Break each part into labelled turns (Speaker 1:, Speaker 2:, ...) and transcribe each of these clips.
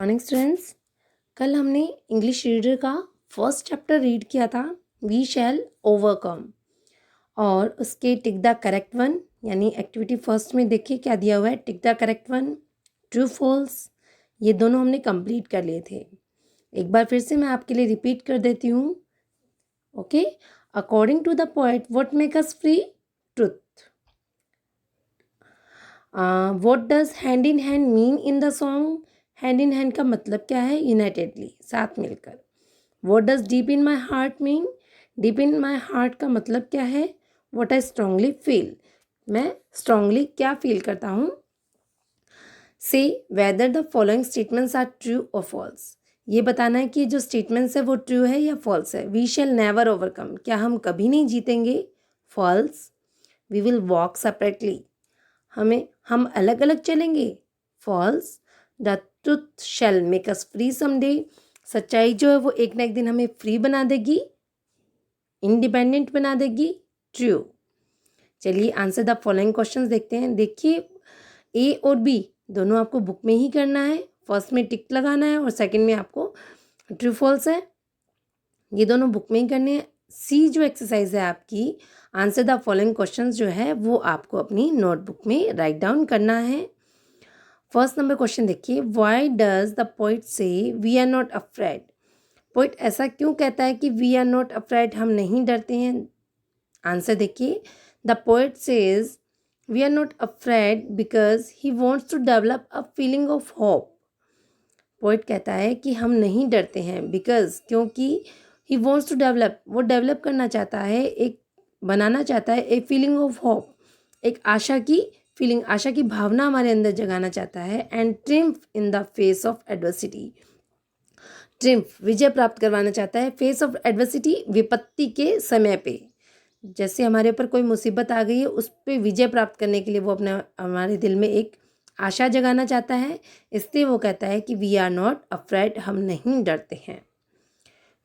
Speaker 1: Morning students, कल हमने English reader का फर्स्ट चैप्टर रीड किया था, वी शैल ओवरकम। और उसके टिक द करेक्ट वन यानी एक्टिविटी फर्स्ट में देखिए क्या दिया हुआ है। Tick the correct one, true false, ये दोनों हमने कंप्लीट कर लिए थे। एक बार फिर से मैं आपके लिए रिपीट कर देती हूँ। Okay, according to the poet what make us free? Truth. What does hand in hand mean in the song? Hand in hand का मतलब क्या है? यूनाइटेडली, साथ मिलकर। What does deep in my heart mean? Deep in my heart का मतलब क्या है? व्हाट आई स्ट्रांगली फील, मैं स्ट्रांगली क्या फील करता हूँ। से whether the following statements are true और फॉल्स, ये बताना है कि जो स्टेटमेंट्स है वो ट्रू है या फॉल्स है। वी शैल नेवर ओवरकम, क्या हम कभी नहीं जीतेंगे? False. We will walk separately, हम अलग अलग चलेंगे। False. The truth shell make us free someday, सच्चाई जो है वो एक ना एक दिन हमें फ्री बना देगी, इंडिपेंडेंट बना देगी। ट्रू। चलिए आंसर द फॉलोइंग क्वेश्चंस देखते हैं। देखिए ए और बी दोनों आपको बुक में ही करना है। फर्स्ट में टिक लगाना है और सेकंड में आपको ट्रू फॉल्स है, ये दोनों बुक में ही करने हैं। सी जो एक्सरसाइज है आपकी, आंसर द फॉलोइंग क्वेश्चंस जो है वो आपको अपनी नोटबुक में राइट डाउन करना है। फर्स्ट नंबर क्वेश्चन देखिए, व्हाई डज द पोइट से we are not afraid? Poet ऐसा क्यों कहता है कि वी आर नॉट अफ्रेड, हम नहीं डरते हैं? आंसर देखिए, the poet says we are not afraid because he wants to develop a feeling of hope. Poet कहता है कि हम नहीं डरते हैं बिकॉज, क्योंकि ही वॉन्ट्स टू डेवलप, वो डेवलप करना चाहता है, एक बनाना चाहता है, एक फीलिंग ऑफ होप, एक आशा की फीलिंग, आशा की भावना हमारे अंदर जगाना चाहता है। And triumph in the face of adversity, triumph विजय प्राप्त करवाना चाहता है। फेस ऑफ एडवर्सिटी विपत्ति के समय पे, जैसे हमारे ऊपर कोई मुसीबत आ गई है उस पर विजय प्राप्त करने के लिए वो अपना हमारे दिल में एक आशा जगाना चाहता है, इसलिए वो कहता है कि वी आर नॉट अफ्रेड, हम नहीं डरते हैं।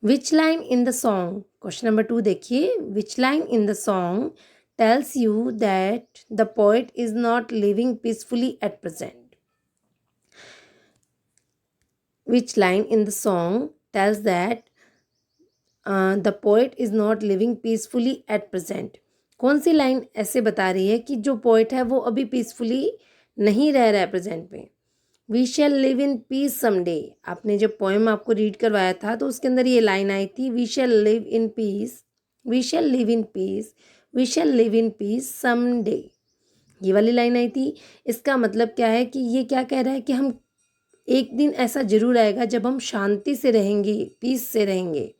Speaker 1: Which line in the song, question number 2 देखिए, which line in the song tells you that the poet is not living peacefully at present? Which line in the song tells that the poet is not living peacefully at present? कौन सी line ऐसे बता रही है कि जो poet है वो अभी पीसफुली नहीं रह रहा है प्रेजेंट में? We shall live in peace someday, आपने जब पोएम आपको रीड करवाया था तो उसके अंदर ये लाइन आई थी, we shall live in peace, we shall live in peace, we shall live in peace someday, ये वाली लाइन आई थी। इसका मतलब क्या है कि ये क्या कह रहा है कि हम एक दिन ऐसा जरूर आएगा जब हम शांति से रहेंगे, पीस से रहेंगे।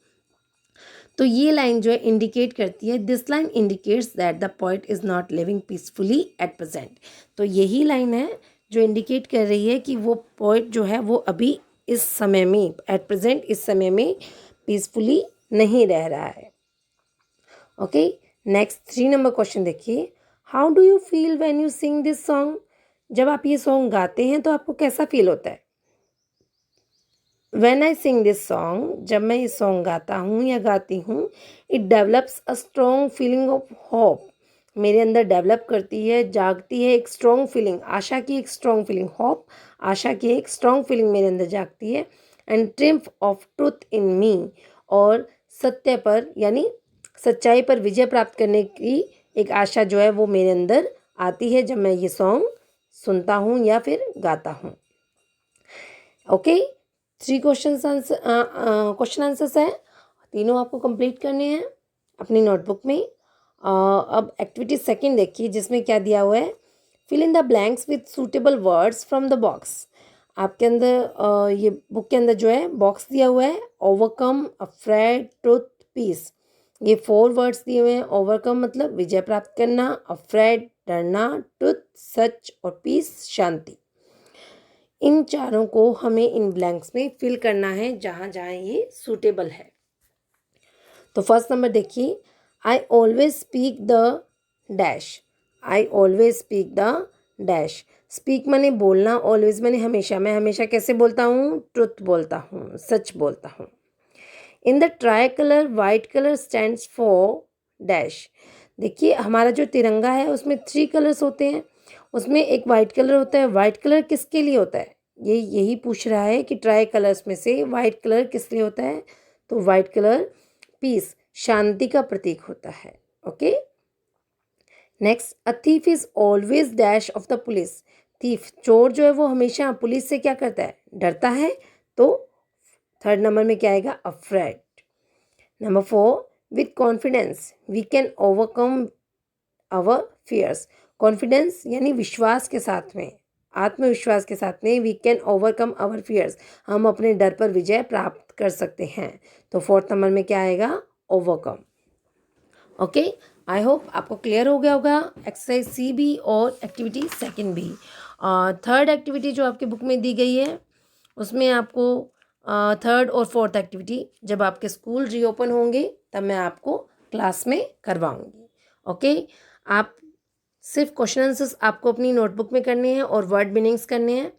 Speaker 1: तो ये लाइन जो है इंडिकेट करती है, this line indicates that the poet is not living peacefully at present. तो यही लाइन है जो इंडिकेट कर रही है कि वो पोएट जो है वो अभी इस समय में, एट प्रेजेंट, इस समय में पीसफुली नहीं रह रहा है। ओके, नेक्स्ट 3 नंबर क्वेश्चन देखिए, how do you feel when you sing this song? जब आप ये सॉन्ग गाते हैं तो आपको कैसा फील होता है? When I sing this song, जब मैं ये सॉन्ग गाता हूँ या गाती हूँ, it develops a strong feeling of hope, मेरे अंदर डेवलप करती है, जागती है एक स्ट्रॉन्ग फीलिंग, आशा की एक स्ट्रॉन्ग फीलिंग, होप आशा की एक स्ट्रॉन्ग फीलिंग मेरे अंदर जागती है। And triumph of truth in me, और सत्य पर यानी सच्चाई पर विजय प्राप्त करने की एक आशा जो है वो मेरे अंदर आती है जब मैं ये सॉन्ग सुनता हूँ या फिर गाता हूँ। ओके, 3 क्वेश्चन आंसर्स हैं, तीनों आपको कंप्लीट करने हैं अपनी नोटबुक में। अब एक्टिविटी सेकंड देखिए, जिसमें क्या दिया हुआ है, fill in the blanks with suitable words from the box. आपके अंदर ये बुक के अंदर जो है बॉक्स दिया हुआ है, ओवरकम, अफ्रेड, ट्रुथ, पीस, ये 4 वर्ड्स दिए हुए हैं। ओवरकम मतलब विजय प्राप्त करना, अफ्रेड डरना, ट्रुथ सच, और पीस शांति। इन चारों को हमें इन ब्लैंक्स में फिल करना है जहाँ जहाँ ये सूटेबल है। तो फर्स्ट नंबर देखिए, I always speak the dash, I always speak the dash. Speak माने बोलना, ऑलवेज माने हमेशा, मैं हमेशा कैसे बोलता हूँ? ट्रुथ बोलता हूँ, सच बोलता हूँ। In the try colour white colour stands for dash. देखिए हमारा जो तिरंगा है उसमें 3 कलर्स होते हैं, उसमें एक वाइट कलर होता है। वाइट कलर किसके लिए होता है? ये यही पूछ रहा है कि ट्राई कलर्स में से वाइट कलर किस लिए होता है, तो वाइट कलर पीस, शांति का प्रतीक होता है। Okay, next, a thief is always dash of the police. Thief, चोर जो है वो हमेशा पुलिस से क्या करता है, डरता है। तो थर्ड नंबर में क्या आएगा, afraid. Number 4, with confidence we can overcome our fears. Confidence यानी विश्वास के साथ में, आत्मविश्वास के साथ में, we can overcome our fears, हम अपने डर पर विजय प्राप्त कर सकते हैं। तो फोर्थ नंबर में क्या आएगा, ओवरकम। ओके, आई होप आपको क्लियर हो गया होगा एक्सरसाइज सी भी और एक्टिविटी सेकंड भी। थर्ड एक्टिविटी जो आपकी बुक में दी गई है उसमें आपको थर्ड और फोर्थ एक्टिविटी जब आपके स्कूल रीओपन होंगे तब मैं आपको क्लास में करवाऊंगी। ओके, आप सिर्फ क्वेश्चन आंसर्स आपको अपनी नोटबुक में करने हैं और वर्ड मीनिंग्स करने हैं,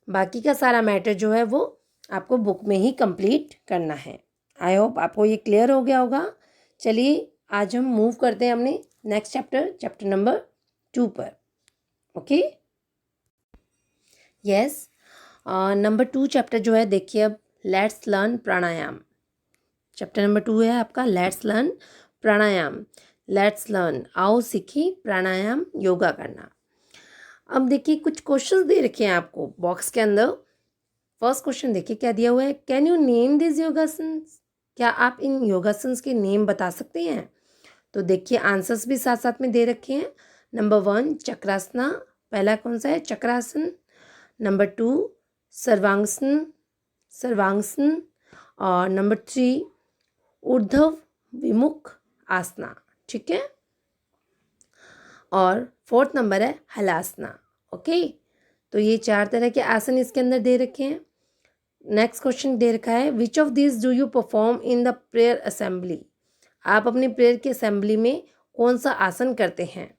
Speaker 1: बाकी का सारा मैटर जो है वो आपको बुक में ही कंप्लीट करना है। आई होप आपको ये क्लियर हो गया होगा। चलिए आज हम मूव करते हैं अपने नेक्स्ट चैप्टर नंबर 2 पर। ओके, यस, नंबर 2 चैप्टर जो है देखिए अब, let's learn pranayama. Chapter number 2 है आपका let's learn pranayama. Let's learn, आओ सीखिए प्राणायाम, योगा करना। अब देखिए कुछ क्वेश्चंस दे रखे हैं आपको बॉक्स के अंदर। फर्स्ट क्वेश्चन देखिए क्या दिया हुआ है, can you name this yogasanas. क्या आप इन योगासन्स के नेम बता सकते हैं। तो देखिए आंसर्स भी साथ साथ में दे रखे हैं। नंबर 1 चक्रासना, पहला कौन सा है, चक्रासन। नंबर 2 सर्वांगसन, सर्वांगसन। और नंबर 3 ऊर्ध्व विमुख आसना, ठीक है। और फोर्थ नंबर है हलासना। ओके, तो ये 4 तरह के आसन इसके अंदर दे रखे हैं। नेक्स्ट क्वेश्चन दे रखा है, which of this do you perform in the prayer assembly. आप अपनी प्रेयर की असेंबली में कौन सा आसन करते हैं।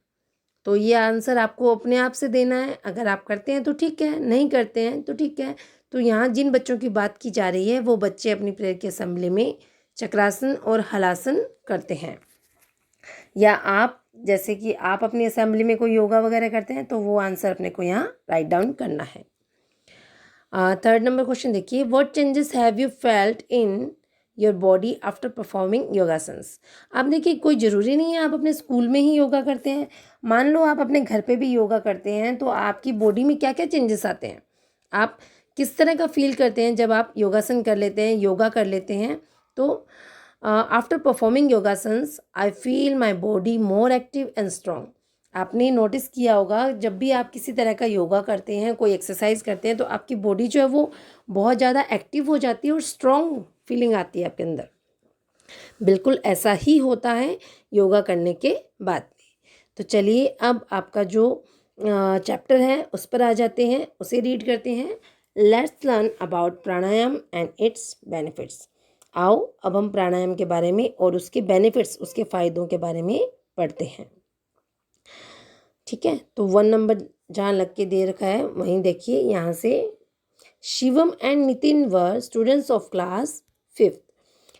Speaker 1: तो ये आंसर आपको अपने आप से देना है, अगर आप करते हैं तो ठीक है, नहीं करते हैं तो ठीक है। तो यहाँ जिन बच्चों की बात की जा रही है वो बच्चे अपनी प्रेयर की असेंबली में चक्रासन और हलासन करते हैं। या आप जैसे कि आप अपनी असेंबली में कोई योगा वगैरह करते हैं तो वो आंसर अपने को यहाँ राइट डाउन करना है। थर्ड नंबर क्वेश्चन देखिए, what changes have you felt in your body after performing yogasanas. अब देखिए कोई ज़रूरी नहीं है आप अपने स्कूल में ही योगा करते हैं, मान लो आप अपने घर पे भी योगा करते हैं तो आपकी बॉडी में क्या क्या चेंजेस आते हैं, आप किस तरह का फील करते हैं जब आप योगासन कर लेते हैं, योगा कर लेते हैं। तो after performing yogasanas I feel my body more active and strong. आपने नोटिस किया होगा जब भी आप किसी तरह का योगा करते हैं, कोई एक्सरसाइज करते हैं तो आपकी बॉडी जो है वो बहुत ज़्यादा एक्टिव हो जाती है और स्ट्रॉन्ग फीलिंग आती है आपके अंदर। बिल्कुल ऐसा ही होता है योगा करने के बाद में। तो चलिए अब आपका जो चैप्टर है उस पर आ जाते हैं, उसे रीड करते हैं। Let's learn about pranayama and it's benefits. आओ अब हम प्राणायाम के बारे में और उसके बेनिफिट्स, उसके फ़ायदों के बारे में पढ़ते हैं। ठीक है, तो 1 नंबर जहाँ लग के दे रखा है वहीं देखिए, यहाँ से Shivam and Nitin were students of class 5th।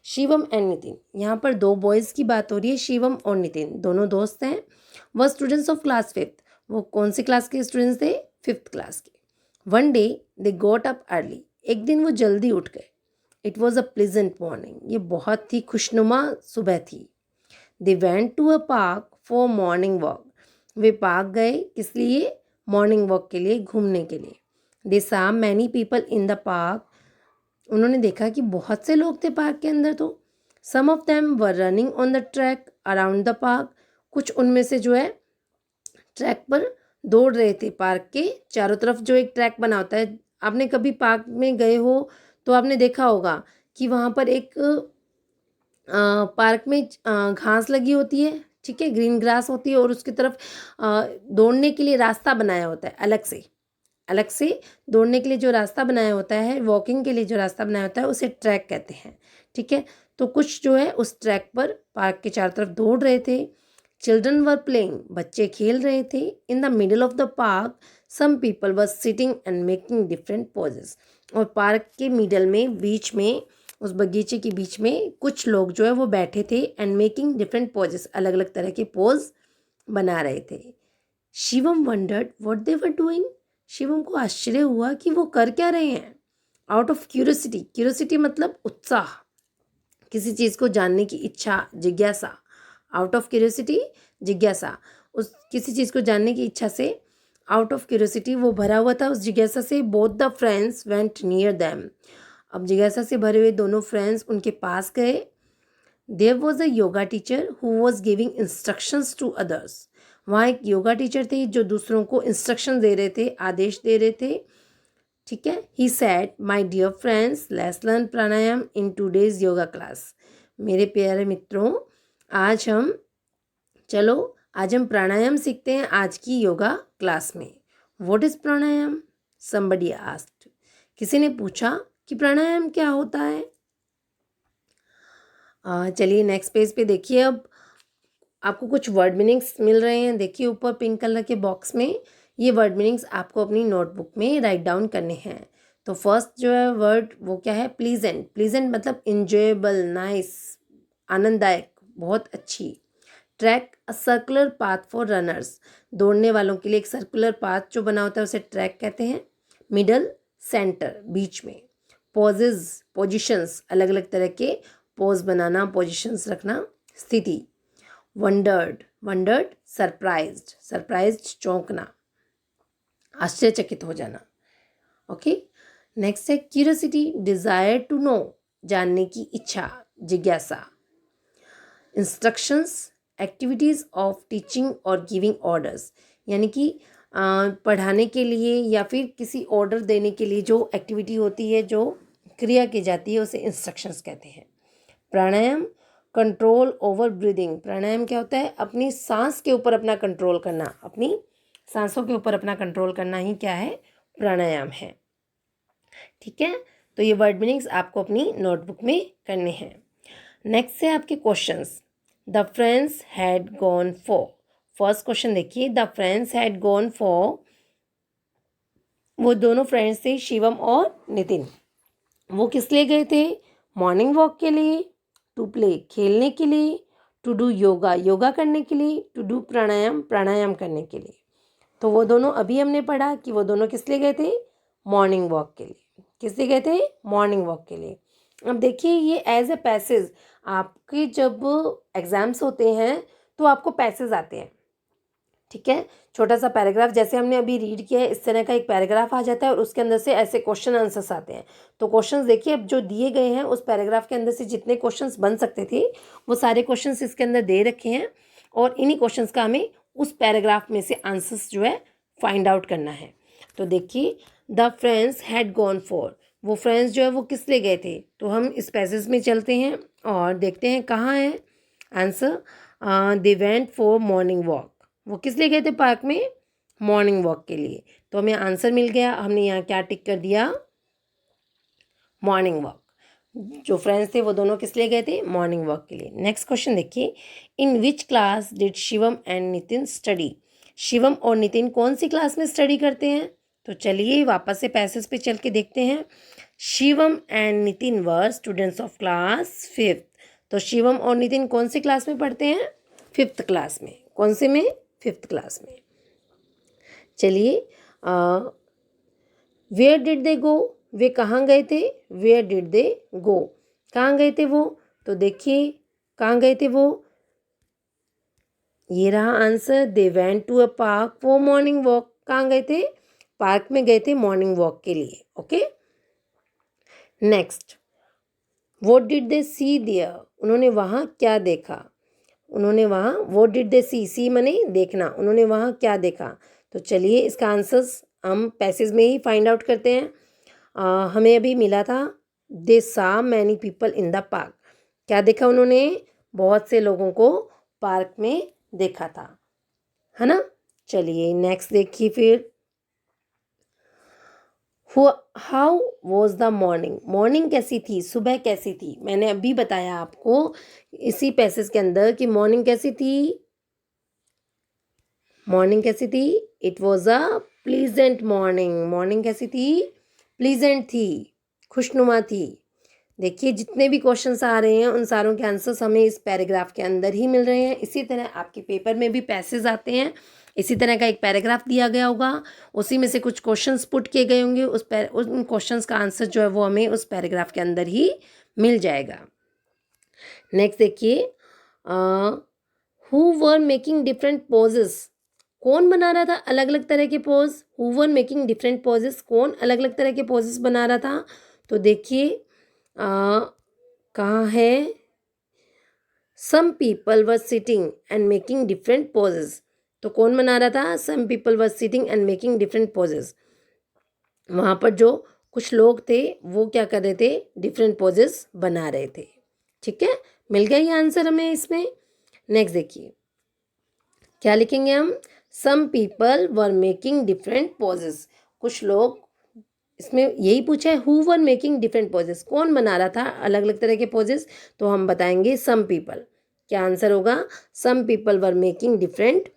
Speaker 1: Shivam and Nitin, यहाँ पर 2 बॉयज़ की बात हो रही है, शिवम और नितिन दोनों दोस्त हैं। वह स्टूडेंट्स ऑफ क्लास 5th, वो कौन सी क्लास के स्टूडेंट्स थे, 5th क्लास के। One day they got up early, एक दिन वो जल्दी उठ गए। It was a pleasant morning, ये बहुत ही खुशनुमा सुबह थी। They went to a park for morning walk, way park गए किस लिए, मॉर्निंग वॉक के लिए, घूमने के लिए। दे सा many people in the park, उन्होंने देखा कि बहुत से लोग थे पार्क के अंदर। तो some of them were running on the track around the park, कुछ उनमें से जो है ट्रैक पर दौड़ रहे थे, पार्क के चारों तरफ जो एक ट्रैक बना होता है। आपने कभी पार्क में गए हो तो आपने देखा होगा कि वहाँ पर एक पार्क में घास लगी होती है, ठीक है, ग्रीन ग्रास होती है और उसकी तरफ दौड़ने के लिए रास्ता बनाया होता है, अलग से दौड़ने के लिए जो रास्ता बनाया होता है, वॉकिंग के लिए जो रास्ता बनाया होता है उसे ट्रैक कहते हैं। ठीक है, तो कुछ जो है उस ट्रैक पर पार्क के चारों तरफ दौड़ रहे थे। चिल्ड्रन वर प्लेइंग, बच्चे खेल रहे थे। In the middle of the park some people were sitting and making different poses, और पार्क के मिडल में, बीच में, उस बगीचे के बीच में कुछ लोग जो है वो बैठे थे एंड मेकिंग डिफरेंट पोजेस, अलग अलग तरह के पोज बना रहे थे। Shivam wandered what they were doing, Shivam को आश्चर्य हुआ कि वो कर क्या रहे हैं। आउट ऑफ क्यूरियोसिटी, क्यूरियोसिटी मतलब उत्साह, किसी चीज़ को जानने की इच्छा, जिज्ञासा। आउट ऑफ क्यूरियोसिटी, जिज्ञासा, उस किसी चीज़ को जानने की इच्छा से आउट ऑफ क्यूरियोसिटी वो भरा हुआ था उस जिज्ञासा से। Both the friends went near them. अब जिज्ञासा से भरे हुए दोनों फ्रेंड्स उनके पास गए। There was a yoga teacher who was giving instructions to others. वहाँ एक योगा टीचर थे जो दूसरों को इंस्ट्रक्शन दे रहे थे, आदेश दे रहे थे। ठीक है। He said, my dear friends, let's learn pranayama in today's yoga class. मेरे प्यारे मित्रों, आज हम प्राणायाम सीखते हैं आज की योगा क्लास में। What is pranayama? Somebody asked. किसी ने पूछा कि प्राणायाम क्या होता है। चलिए नेक्स्ट पेज पे देखिए। अब आपको कुछ वर्ड मीनिंग्स मिल रहे हैं। देखिए ऊपर पिंक कलर के बॉक्स में ये वर्ड मीनिंग्स आपको अपनी नोटबुक में राइट डाउन करने हैं। तो फर्स्ट जो है वर्ड वो क्या है? प्लीजेंट। प्लीजेंट मतलब इंजॉयबल, नाइस, आनंददायक, बहुत अच्छी। Track, a circular path for runners. दौड़ने वालों के लिए एक सर्कुलर पाथ जो बना होता है उसे ट्रैक कहते हैं। मिडल, सेंटर, बीच में। पॉजेज, पोजिशंस, अलग अलग तरह के पोज बनाना, पोजिशंस रखना, स्थिति। वंडर्ड, वंडर्ड सरप्राइज्ड, सरप्राइज्ड चौंकना, आश्चर्यचकित हो जाना। ओके। नेक्स्ट है क्यूरियोसिटी, डिजायर टू नो, जानने की इच्छा, जिज्ञासा। इंस्ट्रक्शंस, एक्टिविटीज़ ऑफ टीचिंग और गिविंग ऑर्डर्स, यानी कि पढ़ाने के लिए या फिर किसी ऑर्डर देने के लिए जो एक्टिविटी होती है, जो क्रिया की जाती है, उसे इंस्ट्रक्शंस कहते हैं। प्राणायाम, कंट्रोल ओवर ब्रीदिंग। प्राणायाम क्या होता है? अपनी सांस के ऊपर अपना कंट्रोल करना, अपनी सांसों के ऊपर अपना कंट्रोल करना ही क्या है? प्राणायाम है। ठीक है। तो ये वर्ड मीनिंग्स आपको अपनी नोटबुक में करने हैं। नेक्स्ट है आपके questions. The friends had gone for. First question देखिए, the friends had gone for, वो दोनों फ्रेंड्स थे शिवम और नितिन। वो किस लिए गए थे? मॉर्निंग वॉक के लिए, टू प्ले खेलने के लिए, टू डू योगा योगा करने के लिए, टू डू प्राणायाम प्राणायाम करने के लिए। तो वो दोनों अभी हमने पढ़ा कि वो दोनों किस लिए गए थे? मॉर्निंग वॉक के लिए। किस लिए गए थे? मॉर्निंग वॉक के लिए। अब देखिए ये एज ए पैसेज, आपके जब एग्ज़ाम्स होते हैं तो आपको पैसेज आते हैं। ठीक है। छोटा सा पैराग्राफ जैसे हमने अभी रीड किया है, इस तरह का एक पैराग्राफ आ जाता है और उसके अंदर से ऐसे क्वेश्चन आंसर्स आते हैं। तो क्वेश्चंस देखिए अब जो दिए गए हैं उस पैराग्राफ के अंदर से जितने क्वेश्चंस बन सकते थे वो सारे क्वेश्चंस इसके अंदर दे रखे हैं और इन्हीं क्वेश्चंस का हमें उस पैराग्राफ में से आंसर्स जो है फाइंड आउट करना है। तो देखिए the friends had gone for, वो फ्रेंड्स जो है वो किस लिए गए थे? तो हम इस पैसेज में चलते हैं और देखते हैं कहाँ है answer. They went for morning walk. वो किस लिए गए थे पार्क में? मॉर्निंग वॉक के लिए। तो हमें आंसर मिल गया। हमने यहाँ क्या टिक कर दिया? Morning walk. जो फ्रेंड्स थे वो दोनों किस लिए गए थे? मॉर्निंग वॉक के लिए। नेक्स्ट क्वेश्चन देखिए, in which class did Shivam and Nitin study. Shivam और नितिन कौन सी क्लास में स्टडी करते हैं? तो चलिए वापस से पैसेज पे चल के देखते हैं। Shivam and Nitin were students of class 5th। तो शिवम और नितिन कौन सी क्लास में पढ़ते हैं? 5th क्लास में। कौन से में? 5th क्लास में। चलिए वेयर डिड दे गो, वे कहाँ गए थे? वेयर डिड दे गो, कहाँ गए थे वो? तो देखिए कहाँ गए थे वो? ये रहा answer, they went to a park for morning walk. कहाँ गए थे? पार्क में गए थे मॉर्निंग वॉक के लिए। Okay. Next, what did they C there, उन्होंने वहाँ क्या देखा? उन्होंने वहाँ व्हाट डिड दे सी, सी मने देखना, उन्होंने वहाँ क्या देखा? तो चलिए इसका आंसर्स हम पैसेज में ही फाइंड आउट करते हैं। हमें अभी मिला था दे सा many people in the park. क्या देखा उन्होंने? बहुत से लोगों को पार्क में देखा था, है ना। चलिए नेक्स्ट देखिए फिर, how was the morning, morning कैसी थी, सुबह कैसी थी? मैंने अभी बताया आपको इसी पैसेज के अंदर कि मॉर्निंग कैसी थी। मॉर्निंग कैसी थी? It was a pleasant morning. Morning कैसी थी? प्लीजेंट थी, खुशनुमा थी। देखिए जितने भी क्वेश्चंस आ रहे हैं उन सारों के आंसर्स हमें इस पैराग्राफ के अंदर ही मिल रहे हैं। इसी तरह आपके पेपर में भी पैसेज आते हैं, इसी तरह का एक पैराग्राफ दिया गया होगा, उसी में से कुछ क्वेश्चंस पुट किए गए होंगे, उन क्वेश्चंस का आंसर जो है वो हमें उस पैराग्राफ के अंदर ही मिल जाएगा। नेक्स्ट देखिए, who were making different poses, कौन बना रहा था अलग अलग तरह के pose, who were making different poses, कौन अलग अलग तरह के पोजेस बना रहा था। तो देखिए कहाँ है, some people were sitting and making different poses, तो कौन बना रहा था, some people were sitting and making different poses, वहाँ पर जो कुछ लोग थे वो क्या कर रहे थे, डिफरेंट पोजेस बना रहे थे। ठीक है, मिल गया ये आंसर हमें इसमें। नेक्स्ट देखिए क्या लिखेंगे हम, some people were making different poses, कुछ लोग, इसमें यही पूछा है who were making different poses, कौन बना रहा था अलग अलग तरह के पोजेस, तो हम बताएंगे सम पीपल। क्या आंसर होगा, some people were making different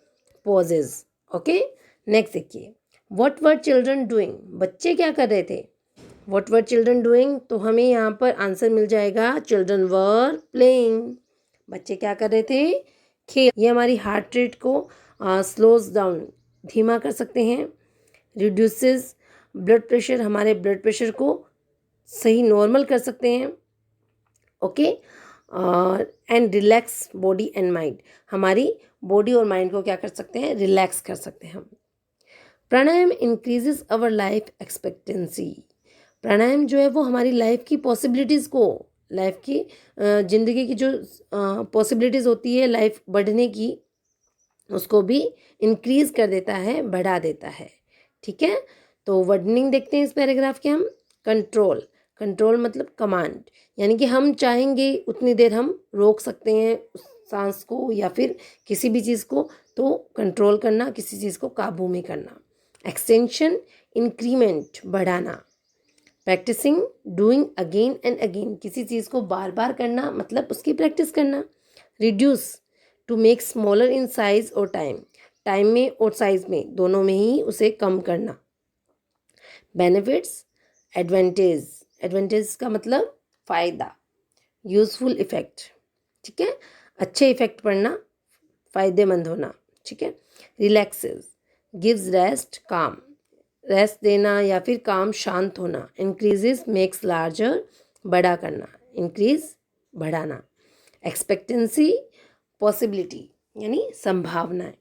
Speaker 1: poses. Okay, next देखिए, व्हाट वर चिल्ड्रन डूइंग, बच्चे क्या कर रहे थे, व्हाट वर चिल्ड्रन डूइंग, तो हमें यहाँ पर आंसर मिल जाएगा चिल्ड्रन वर प्लेइंग, बच्चे क्या कर रहे थे, खेल। ये हमारी हार्ट रेट को स्लोज डाउन, धीमा कर सकते हैं, रिड्यूसेस ब्लड प्रेशर, हमारे ब्लड प्रेशर को सही नॉर्मल कर सकते हैं। Okay, and relax body and mind, हमारी बॉडी और माइंड को क्या कर सकते हैं, रिलैक्स कर सकते हैं हम। प्राणायाम इंक्रीजेस अवर लाइफ एक्सपेक्टेंसी, प्राणायाम जो है वो हमारी लाइफ की पॉसिबिलिटीज़ को, लाइफ की ज़िंदगी की जो पॉसिबिलिटीज़ होती है लाइफ बढ़ने की, उसको भी इंक्रीज़ कर देता है, बढ़ा देता है। ठीक है, तो वर्डनिंग देखते हैं इस पैराग्राफ के हम। कंट्रोल, कंट्रोल मतलब कमांड, यानी कि हम चाहेंगे उतनी देर हम रोक सकते हैं उस सांस को या फिर किसी भी चीज़ को, तो कंट्रोल करना, किसी चीज़ को काबू में करना। एक्सटेंशन, इंक्रीमेंट, बढ़ाना। Practising, doing again and again, किसी चीज़ को बार बार करना मतलब उसकी प्रैक्टिस करना। Reduce, to make smaller in size और टाइम, टाइम में और साइज में दोनों में ही उसे कम करना। बेनिफिट्स, एडवांटेज, एडवांटेज का मतलब फ़ायदा। यूज़फुल इफ़ेक्ट, ठीक है, अच्छे इफ़ेक्ट पड़ना, फ़ायदेमंद होना। ठीक है, रिलैक्सेस, गिव्स रेस्ट, काम, रेस्ट देना या फिर काम, शांत होना। इंक्रीजेस, मेक्स लार्जर, बड़ा करना, इंक्रीज, बढ़ाना। एक्सपेक्टेंसी, पॉसिबिलिटी यानी संभावनाएं।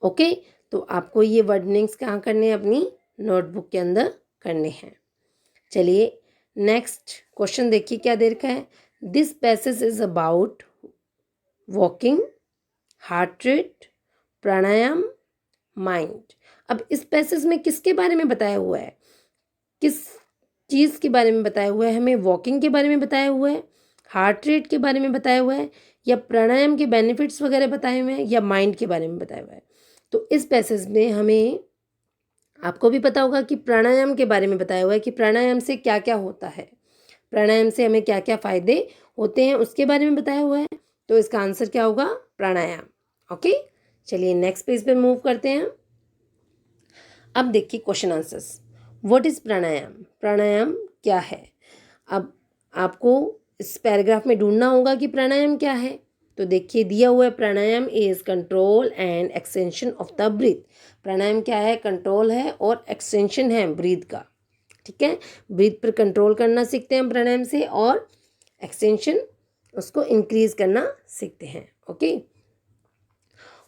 Speaker 1: ओके, तो आपको ये वर्डनिंग्स कहाँ करने हैं, अपनी नोटबुक के अंदर करने हैं। चलिए नेक्स्ट क्वेश्चन देखिए क्या दे रखा है। This passage is about walking, heart rate, pranayama, mind. अब इस पैसेज में किसके बारे में बताया हुआ है, किस चीज़ के बारे में बताया हुआ है, हमें वॉकिंग के बारे में बताया हुआ है, हार्ट रेट के बारे में बताया हुआ है, या प्राणायाम के बेनिफिट्स वगैरह बताए हुए हैं, या माइंड के बारे में बताया हुआ है। तो इस पैसेज में हमें, आपको भी पता होगा कि प्राणायाम के बारे में बताया हुआ है कि प्राणायाम से क्या क्या होता है, प्राणायाम से हमें क्या क्या फ़ायदे होते हैं उसके बारे में बताया हुआ है। तो इसका आंसर क्या होगा, प्राणायाम। ओके, चलिए नेक्स्ट पेज पे मूव करते हैं। अब देखिए क्वेश्चन आंसर्स। व्हाट इज़ प्राणायाम, प्राणायाम क्या है। अब आपको इस पैराग्राफ में ढूंढना होगा कि प्राणायाम क्या है। तो देखिए दिया हुआ है, pranayama is control and extension of the breath. Pranayama क्या है, कंट्रोल है और एक्सटेंशन है ब्रीथ का। ठीक है, ब्रीथ पर कंट्रोल करना सीखते हैं हम प्राणायाम से, और एक्सटेंशन उसको इंक्रीज करना सीखते हैं। Okay,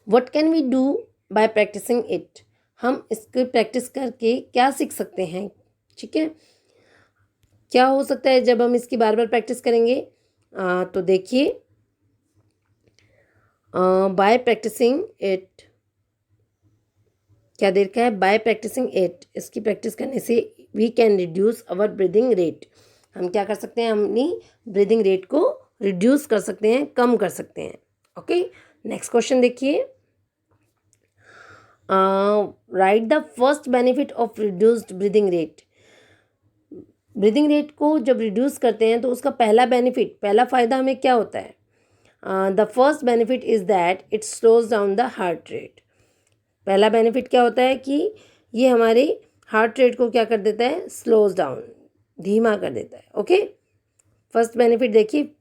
Speaker 1: what can we do by practising it, हम इसकी प्रैक्टिस करके क्या सीख सकते हैं। ठीक है, क्या हो सकता है जब हम इसकी बार बार प्रैक्टिस करेंगे। तो देखिए बाय प्रैक्टिसिंग इट, क्या देर का है, बाय प्रैक्टिसिंग इट, इसकी प्रैक्टिस करने से we can reduce our breathing rate, हम क्या कर सकते हैं, अपनी ब्रीदिंग रेट को रिड्यूस कर सकते हैं, कम कर सकते हैं। ओके, नेक्स्ट क्वेश्चन देखिए। Right the first benefit of reduced breathing rate. Breathing rate को जब रिड्यूस करते हैं तो उसका पहला बेनिफिट, पहला फ़ायदा हमें क्या होता है। The first benefit is that it slows down the heart rate. पहला बेनिफिट क्या होता है कि ये हमारे हार्ट रेट को क्या कर देता है, स्लोज डाउन, धीमा कर देता है। ओके, फर्स्ट बेनिफिट देखिए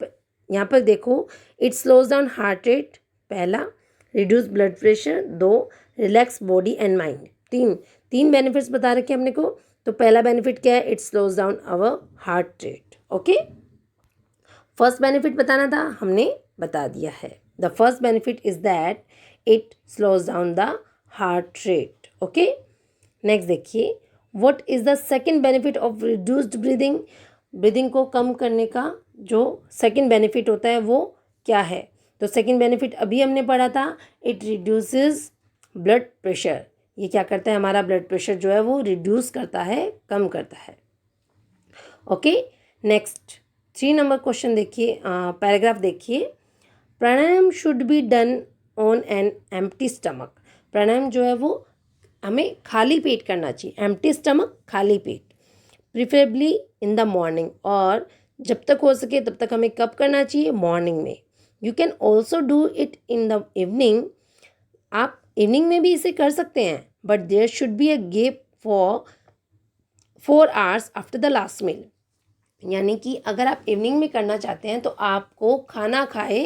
Speaker 1: यहाँ पर देखो, it slows down heart rate पहला, reduce blood pressure, 2 relax body and mind. तीन बेनिफिट्स बता रखे हमने को। तो पहला बेनिफिट क्या है, it slows down our heart rate. Okay, first benefit बताना था, हमने बता दिया है। The first benefit is that it slows down the heart rate. Okay, next देखिए, what is the second benefit of reduced breathing. Breathing को कम करने का जो सेकंड बेनिफिट होता है वो क्या है। तो सेकंड बेनिफिट अभी हमने पढ़ा था, इट रिड्यूसेस ब्लड प्रेशर। ये क्या करता है, हमारा ब्लड प्रेशर जो है वो रिड्यूस करता है, कम करता है। ओके, नेक्स्ट 3 नंबर क्वेश्चन देखिए, पैराग्राफ देखिए। Pranayama should be done on an empty stomach. Pranayama जो है वो हमें खाली पेट करना चाहिए, एम्प्टी स्टमक, खाली पेट, प्रिफरेबली इन द मॉर्निंग। और जब तक हो सके तब तक हमें कब करना चाहिए, मॉर्निंग में। You can also do it in the evening. आप इवनिंग में भी इसे कर सकते हैं, but there should be a gap for 4 hours after the last मील। यानी कि अगर आप इवनिंग में करना चाहते हैं तो आपको खाना खाए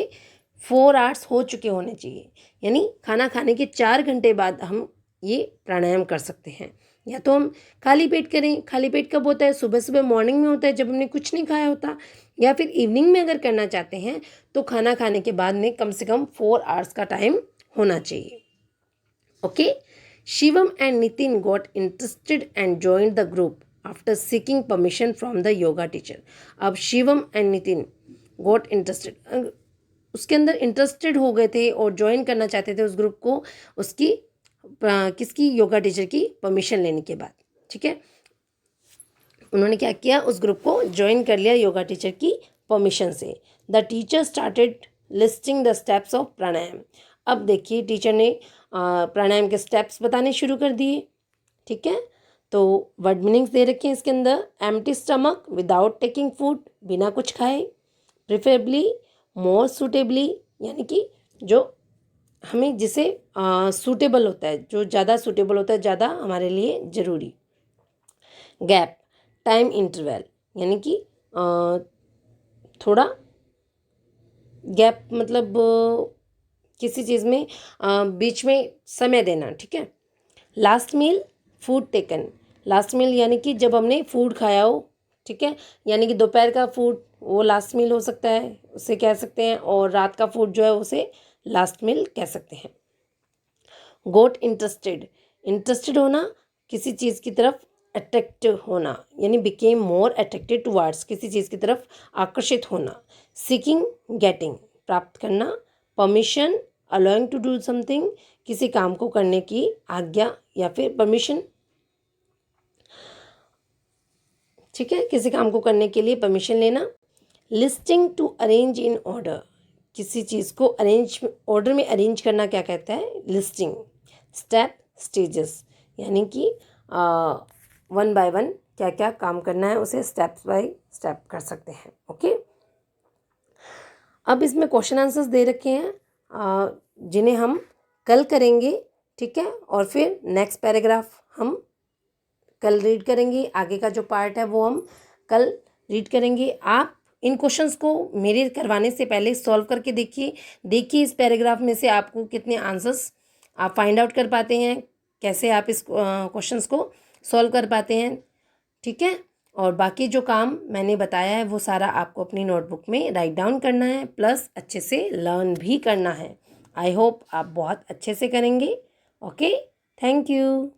Speaker 1: 4 hours हो चुके होने चाहिए, यानी खाना खाने के 4 घंटे बाद हम ये प्राणायाम कर सकते हैं। या तो हम खाली पेट करें, खाली पेट कब होता है, सुबह सुबह मॉर्निंग में होता है जब हमने कुछ नहीं खाया होता, या फिर इवनिंग में अगर करना चाहते हैं तो खाना खाने के बाद में कम से कम 4 hours का टाइम होना चाहिए। Okay, Shivam and Nitin got interested and joined the group after seeking permission from the yoga teacher. अब Shivam and Nitin got interested, उसके अंदर इंटरेस्टेड हो गए थे और ज्वाइन करना चाहते थे उस ग्रुप को, उसकी किसकी, योगा टीचर की परमिशन लेने के बाद। ठीक है, उन्होंने क्या किया, उस ग्रुप को ज्वाइन कर लिया योगा टीचर की परमिशन से। The teacher started listing the steps of pranayama. अब देखिए टीचर ने प्राणायाम के स्टेप्स बताने शुरू कर दिए। ठीक है, तो वर्ड मीनिंग्स दे रखे हैं इसके अंदर, empty stomach, without taking food, बिना कुछ खाए, प्रिफरेबली, मोर सूटेबली, यानी कि जो हमें जिसे सूटेबल होता है, जो ज़्यादा सूटेबल होता है, ज़्यादा हमारे लिए ज़रूरी, गैप, टाइम इंटरवल, यानी कि थोड़ा गैप, मतलब किसी चीज़ में बीच में समय देना। ठीक है, लास्ट मील, फूड टेकन, लास्ट मील यानी कि जब हमने फूड खाया हो। ठीक है, यानी कि दोपहर का फूड वो लास्ट मील हो सकता है, उसे कह सकते हैं, और रात का फूड जो है उसे लास्ट मील कह सकते हैं। गोट इंटरेस्टेड, इंटरेस्टेड होना, किसी चीज़ की तरफ अट्रैक्टिव होना, यानी बिकेम मोर अट्रैक्टेड टुवार्ड्स, किसी चीज़ की तरफ आकर्षित होना। सीकिंग, गेटिंग, प्राप्त करना। Permission, allowing to do something, किसी काम को करने की आज्ञा या फिर परमिशन। ठीक है, किसी काम को करने के लिए परमिशन लेना। Listing, to arrange in order, किसी चीज़ को अरेंज, ऑर्डर में अरेंज करना क्या कहता है, लिस्टिंग। स्टेप, स्टेजेस, यानी कि 1 by 1 क्या क्या काम करना है उसे स्टेप बाय स्टेप कर सकते हैं। ओके, अब इसमें क्वेश्चन आंसर्स दे रखे हैं जिन्हें हम कल करेंगे। ठीक है, और फिर नेक्स्ट पैराग्राफ हम कल रीड करेंगे, आगे का जो पार्ट है वो हम कल रीड करेंगे। आप इन क्वेश्चंस को मेरे करवाने से पहले सॉल्व करके देखिए इस पैराग्राफ में से आपको कितने आंसर्स आप फाइंड आउट कर पाते हैं, कैसे आप इस क्वेश्चंस को सॉल्व कर पाते हैं। ठीक है, और बाकी जो काम मैंने बताया है वो सारा आपको अपनी नोटबुक में राइट डाउन करना है, प्लस अच्छे से लर्न भी करना है। आई होप आप बहुत अच्छे से करेंगे। Okay, thank you.